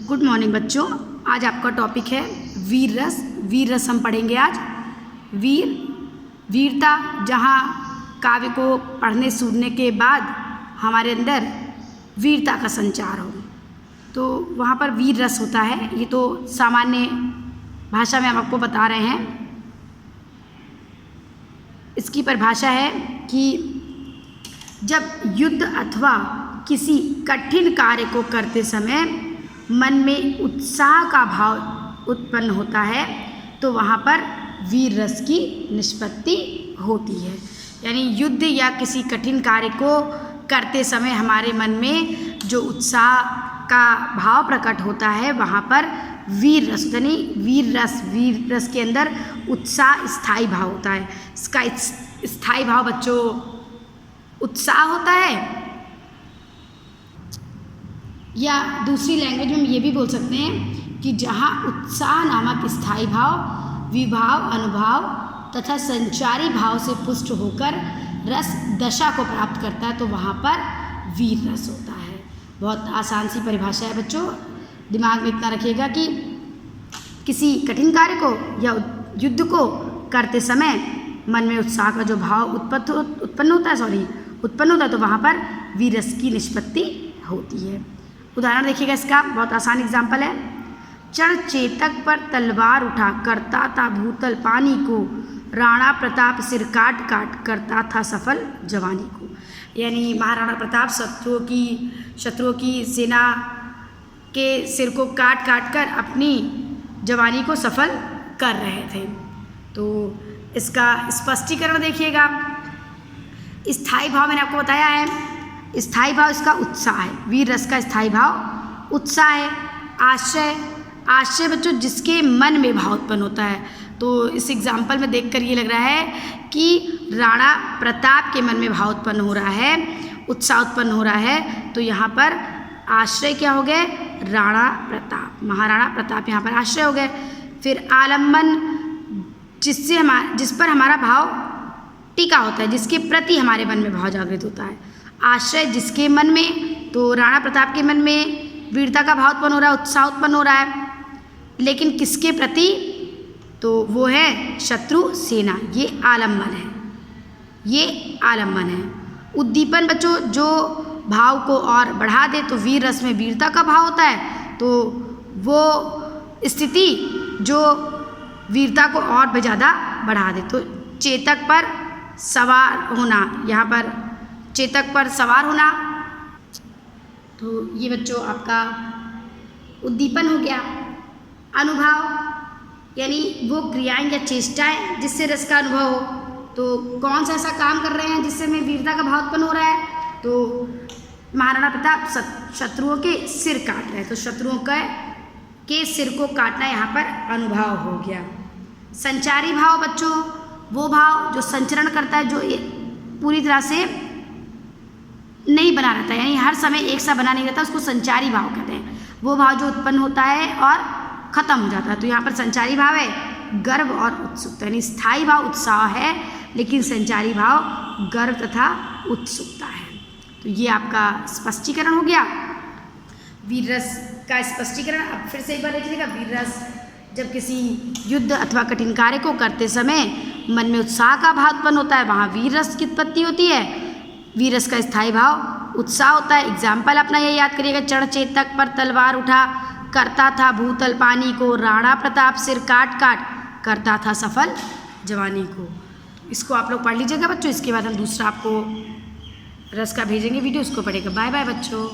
Good morning बच्चों। आज आपका टॉपिक है वीर रस। वीर रस हम पढ़ेंगे आज। वीरता, जहाँ काव्य को पढ़ने सुनने के बाद हमारे अंदर वीरता का संचार हो, तो वहाँ पर वीर रस होता है। ये तो सामान्य भाषा में हम आपको बता रहे हैं। इसकी परिभाषा है कि जब युद्ध अथवा किसी कठिन कार्य को करते समय मन में उत्साह का भाव उत्पन्न होता है, तो वहाँ पर वीर रस की निष्पत्ति होती है। यानी युद्ध या किसी कठिन कार्य को करते समय हमारे मन में जो उत्साह का भाव प्रकट होता है, वहाँ पर वीर रस, यानी वीर रस के अंदर उत्साह स्थायी भाव होता है। इसका स्थायी भाव बच्चों उत्साह होता है, या दूसरी लैंग्वेज में हम ये भी बोल सकते हैं कि जहाँ उत्साह नामक स्थायी भाव विभाव, अनुभाव तथा संचारी भाव से पुष्ट होकर रस दशा को प्राप्त करता है, तो वहाँ पर वीर रस होता है। बहुत आसान सी परिभाषा है बच्चों, दिमाग में इतना रखिएगा कि किसी कठिन कार्य को या युद्ध को करते समय मन में उत्साह का जो भाव उत्पन्न होता है, तो वहाँ पर वीर रस की निष्पत्ति होती है। उदाहरण देखिएगा इसका, बहुत आसान एग्जाम्पल है। चढ़ चेतक पर तलवार उठा, करता था भूतल पानी को, राणा प्रताप सिर काट काट करता था सफल जवानी को। यानी महाराणा प्रताप शत्रुओं की सेना के सिर को काट काट कर अपनी जवानी को सफल कर रहे थे। तो इसका स्पष्टीकरण देखिएगा। स्थायी भाव मैंने आपको बताया है, स्थायी भाव इसका उत्साह है। वीर रस का स्थायी भाव उत्साह है। आश्चर्य बच्चों जिसके मन में भाव उत्पन्न होता है। तो इस एग्जाम्पल में देखकर ये लग रहा है कि राणा प्रताप के मन में भाव उत्पन्न हो रहा है, उत्साह उत्पन्न हो रहा है। तो यहाँ पर आश्रय क्या हो गए? राणा प्रताप, महाराणा प्रताप यहाँ पर आश्रय हो गए। फिर आलम्बन, जिस पर हमारा भाव टिका होता है, जिसके प्रति हमारे मन में भाव जागृत होता है। आश्रय जिसके मन में, तो राणा प्रताप के मन में वीरता का भाव उत्पन्न हो रहा है, उत्साह उत्पन्न हो रहा है, लेकिन किसके प्रति? तो वो है शत्रु सेना। ये आलम्बन है। उद्दीपन बच्चों जो भाव को और बढ़ा दे, तो वीर रस में वीरता का भाव होता है, तो वो स्थिति जो वीरता को और भी ज़्यादा बढ़ा दे। तो चेतक पर सवार होना, यहाँ पर चेतक पर सवार होना, तो ये बच्चों आपका उद्दीपन हो गया। अनुभाव यानी वो क्रियाएं या चेष्टाएं जिससे रस का अनुभव हो। तो कौन सा ऐसा काम कर रहे हैं जिससे में वीरता का भाव उत्पन्न हो रहा है? तो महाराणा प्रताप शत्रुओं के सिर काट रहे हैं, तो शत्रुओं के सिर को काटना यहाँ पर अनुभव हो गया। संचारी भाव बच्चों वो भाव जो संचरण करता है, जो पूरी तरह से नहीं बना रहता है, यानी हर समय एक सा बना नहीं रहता, उसको संचारी भाव कहते हैं। वो भाव जो उत्पन्न होता है और ख़त्म हो जाता है। तो यहाँ पर संचारी भाव है गर्व और उत्सुकता, यानी स्थायी भाव उत्साह है, लेकिन संचारी भाव गर्व तथा उत्सुकता है। तो ये आपका स्पष्टीकरण हो गया वीर रस का स्पष्टीकरण। अब फिर से एक बार देख लीजिएगा। वीर रस जब किसी युद्ध अथवा कठिन कार्य को करते समय मन में उत्साह का भाव उत्पन्न होता है, वहाँ वीर रस की उत्पत्ति होती है। वीर रस का स्थायी भाव उत्साह होता है। एग्जाम्पल अपना ये याद करिएगा। चढ़ चेतक पर तलवार उठा, करता था भूतल पानी को, राणा प्रताप सिर काट काट करता था सफल जवानी को। इसको आप लोग पढ़ लीजिएगा बच्चों। इसके बाद हम दूसरा आपको रस का भेजेंगे वीडियो, उसको पढ़ेगा। बाय बाय बच्चों।